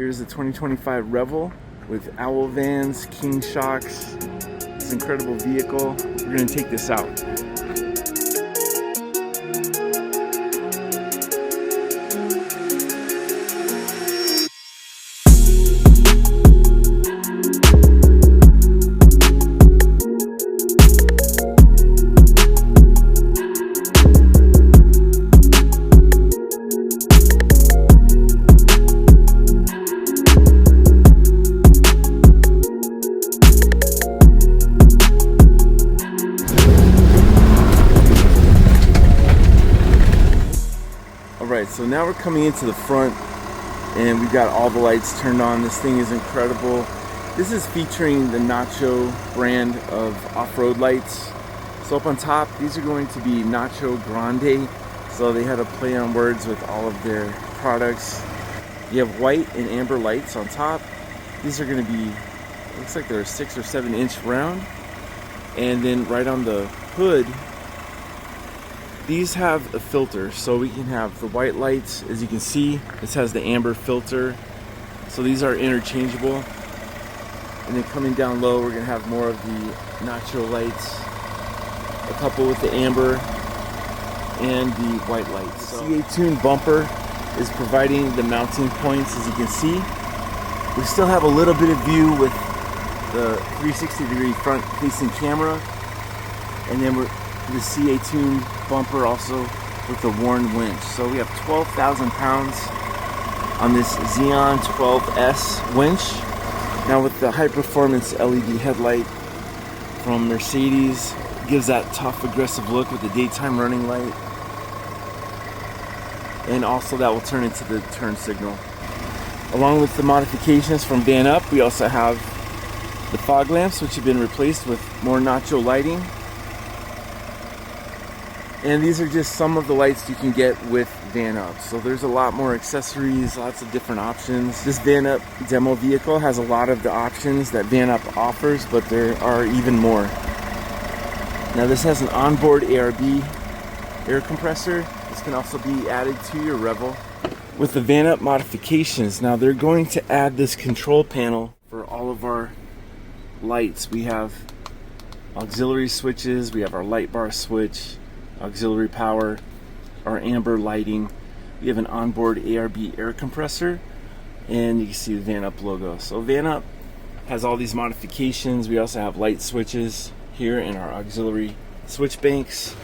Here's the 2025 REVEL with owl vans, king shocks. This incredible vehicle. We're gonna take this out. Alright, so now we're coming into the front and we've got all the lights turned on. This thing is incredible. This is featuring the Nacho brand of off-road lights. So up on top, these are going to be Nacho Grande. So they had a play on words with all of their products. You have white and amber lights on top. These are going to be, looks like they're 6 or 7 inch round. And then right on the hood, these have a filter, so we can have the white lights. As you can see, this has the amber filter, so these are interchangeable. And then coming down low, we're gonna have more of the Nacho lights, a couple with the amber and the white lights. So CAtuned bumper is providing the mounting points. As you can see, we still have a little bit of view with the 360-degree front facing camera, and then we're the CAtuned bumper also with the Wern winch. So we have 12,000 pounds on this Zeon 12S winch. Now with the high performance LED headlight from Mercedes, gives that tough aggressive look with the daytime running light, and also that will turn into the turn signal. Along with the modifications from VanUp, we also have the fog lamps, which have been replaced with more Nacho lighting. And these are just some of the lights you can get with VanUp. So there's a lot more accessories, lots of different options. This VanUp demo vehicle has a lot of the options that VanUp offers, but there are even more. Now this has an onboard ARB air compressor. This can also be added to your REVEL. With the VanUp modifications, now they're going to add this control panel for all of our lights. We have auxiliary switches, we have our light bar switch, auxiliary power, our amber lighting. We have an onboard ARB air compressor, and you can see the VanUp logo. So VanUp has all these modifications. We also have light switches here in our auxiliary switch banks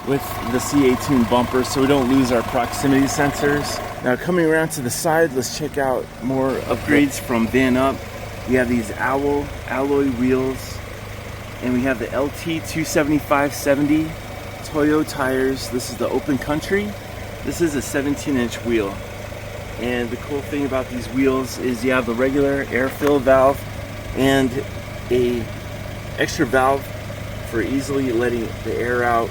with the CAtuned bumper, so we don't lose our proximity sensors. Now coming around to the side, let's check out more upgrades from VanUp. We have these owl alloy wheels, and we have the LT 275/70 Toyo tires. This is the open country. This is a 17-inch wheel. And the cool thing about these wheels is you have the regular air fill valve and a extra valve for easily letting the air out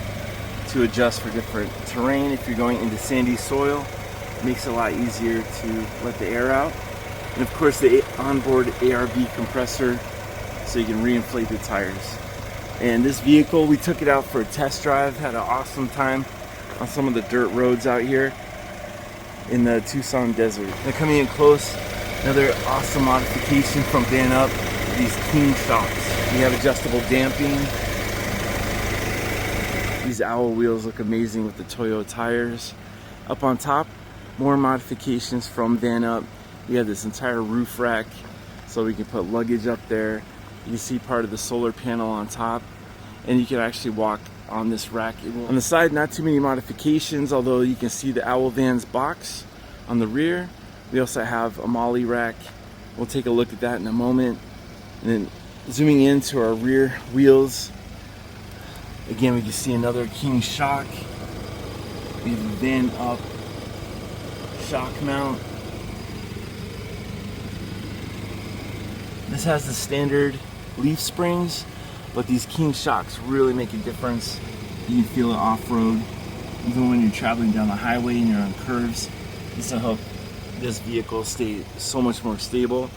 to adjust for different terrain. If you're going into sandy soil, it makes it a lot easier to let the air out. And of course the onboard ARB compressor, so you can reinflate the tires. And this vehicle, we took it out for a test drive, had an awesome time on some of the dirt roads out here in the Tucson desert. Now coming in close, another awesome modification from VanUp, these king shocks. We have adjustable damping. These owl wheels look amazing with the Toyo tires. Up on top, more modifications from VanUp. We have this entire roof rack, so we can put luggage up there. You can see part of the solar panel on top, and you can actually walk on this rack. On the side, not too many modifications, although you can see the owl van's box on the rear. We also have a molly rack. We'll take a look at that in a moment. And then zooming into our rear wheels, again we can see another king shock. We have a VanUp shock mount. This has the standard leaf springs, but these king shocks really make a difference. You can feel it off-road, even when you're traveling down the highway and you're on curves. This will help this vehicle stay so much more stable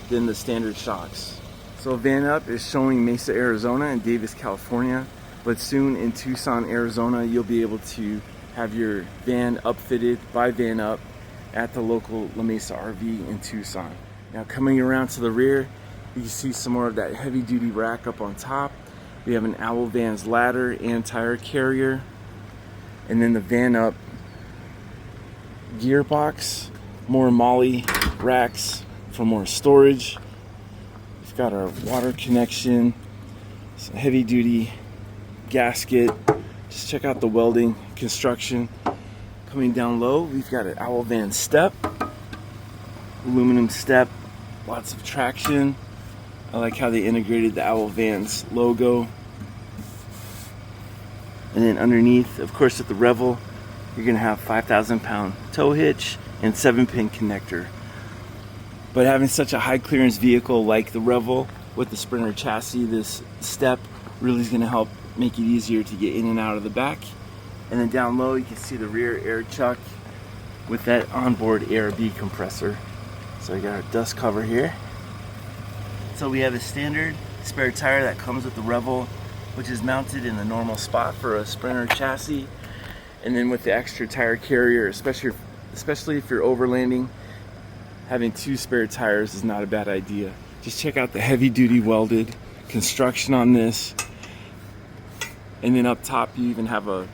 than the standard shocks. So VanUp is showing Mesa, Arizona and Davis, California, but soon in Tucson, Arizona, you'll be able to have your van upfitted by VanUp at the local La Mesa RV in Tucson. Now coming around to the rear, you can see some more of that heavy duty rack up on top. We have an Owl Vans ladder and tire carrier. And then the VanUp gearbox, more Molly racks for more storage. We've got our water connection, some heavy duty gasket. Just check out the welding construction. Coming down low, we've got an Owl Van step, aluminum step, lots of traction. I like how they integrated the Owl Vans logo. And then underneath, of course, at the REVEL, you're gonna have 5,000-pound tow hitch and 7-pin connector. But having such a high clearance vehicle like the REVEL with the Sprinter chassis, this step really is gonna help make it easier to get in and out of the back. And then down low, you can see the rear air chuck with that onboard ARB compressor. So we got our dust cover here. So we have a standard spare tire that comes with the REVEL, which is mounted in the normal spot for a Sprinter chassis. And then with the extra tire carrier, especially if you're overlanding, having 2 spare tires is not a bad idea. Just check out the heavy duty welded construction on this. And then up top, you even have a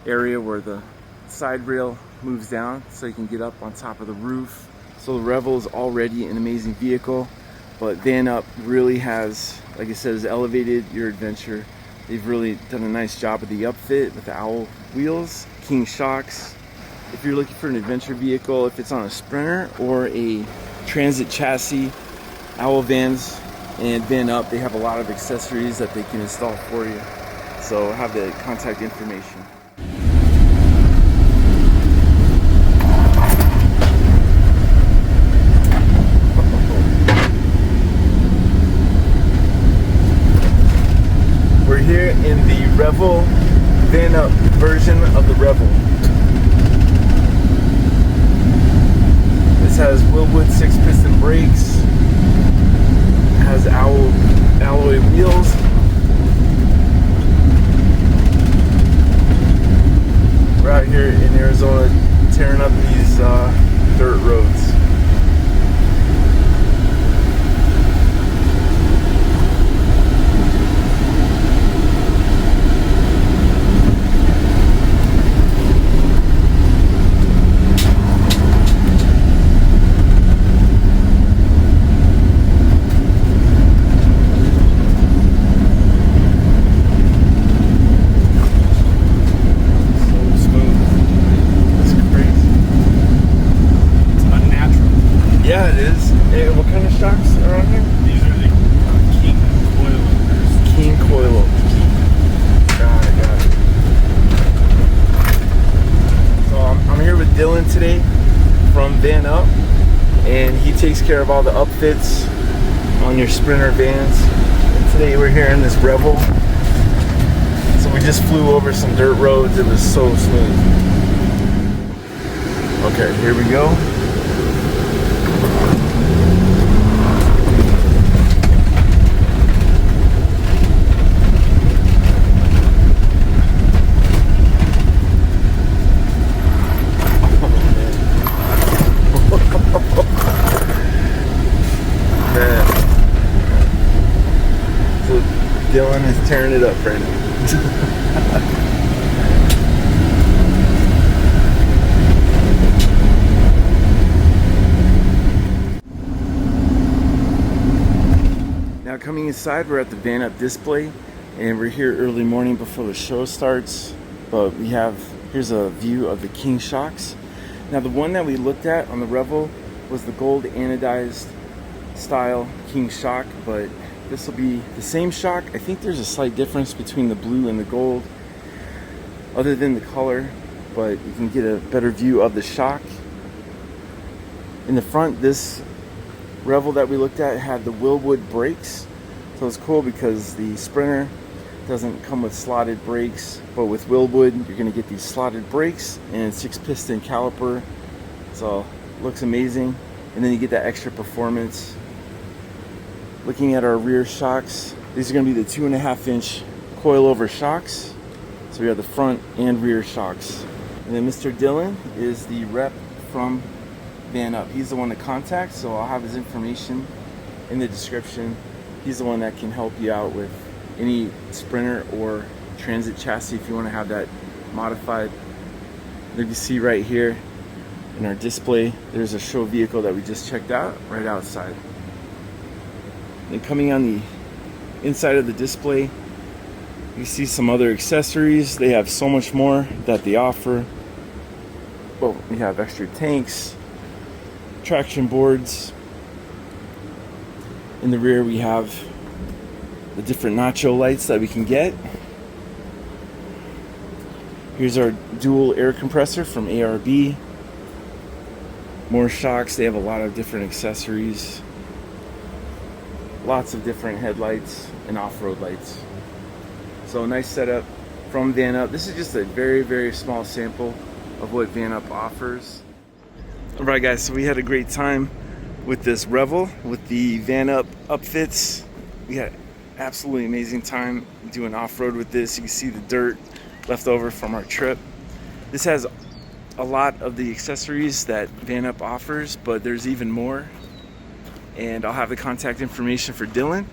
area where the side rail moves down so you can get up on top of the roof. So the REVEL is already an amazing vehicle, but VanUp really has, like I said, has elevated your adventure. They've really done a nice job with the upfit with the Owl wheels, King shocks. If you're looking for an adventure vehicle, if it's on a Sprinter or a transit chassis, Owl Vans and VanUp, they have a lot of accessories that they can install for you. So have the contact information. We're here in the REVEL VanUp version of the REVEL. This has Wilwood 6-piston brakes, has alloy wheels. We're out here in Arizona tearing up these dirt roads. Today from VanUp, and he takes care of all the upfits on your Sprinter vans. And today we're here in this REVEL. So we just flew over some dirt roads. It was so smooth. Okay, here we go. Dylan is tearing it up right now. Now coming inside, we're at the VanUp display, and we're here early morning before the show starts. But here's a view of the King shocks. Now the one that we looked at on the REVEL was the gold anodized style King shock, but this will be the same shock. I think there's a slight difference between the blue and the gold, other than the color, but you can get a better view of the shock. In the front, this REVEL that we looked at had the Wilwood brakes, so it's cool because the Sprinter doesn't come with slotted brakes, but with Wilwood, you're going to get these slotted brakes and 6-piston caliper, so it looks amazing. And then you get that extra performance. Looking at our rear shocks, these are going to be the 2.5-inch coil-over shocks. So we have the front and rear shocks. And then Mr. Dylan is the rep from VanUp. He's the one to contact, so I'll have his information in the description. He's the one that can help you out with any Sprinter or Transit chassis if you want to have that modified. There you see right here in our display, there's a show vehicle that we just checked out right outside. Then coming on the inside of the display, you see some other accessories. They have so much more that they offer. Well, we have extra tanks, traction boards. In the rear we have the different Nacho lights that we can get. Here's our dual air compressor from ARB. More shocks. They have a lot of different accessories. Lots of different headlights and off-road lights. So nice setup from VanUp. This is just a very, very small sample of what VanUp offers. Alright guys, so we had a great time with this REVEL, with the VanUp upfits. We had absolutely amazing time doing off-road with this. You can see the dirt left over from our trip. This has a lot of the accessories that VanUp offers, but there's even more. And I'll have the contact information for Dylan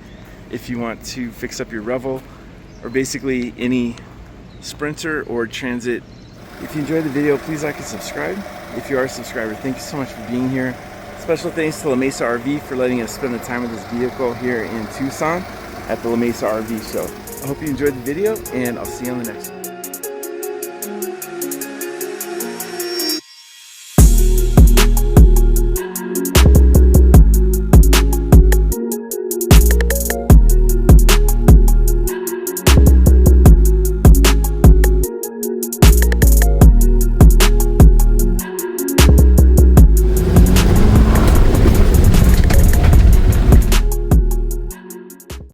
if you want to fix up your REVEL or basically any Sprinter or Transit. If you enjoyed the video, please like and subscribe. If you are a subscriber, thank you so much for being here. Special thanks to La Mesa RV for letting us spend the time with this vehicle here in Tucson at the La Mesa RV show. I hope you enjoyed the video, and I'll see you on the next one.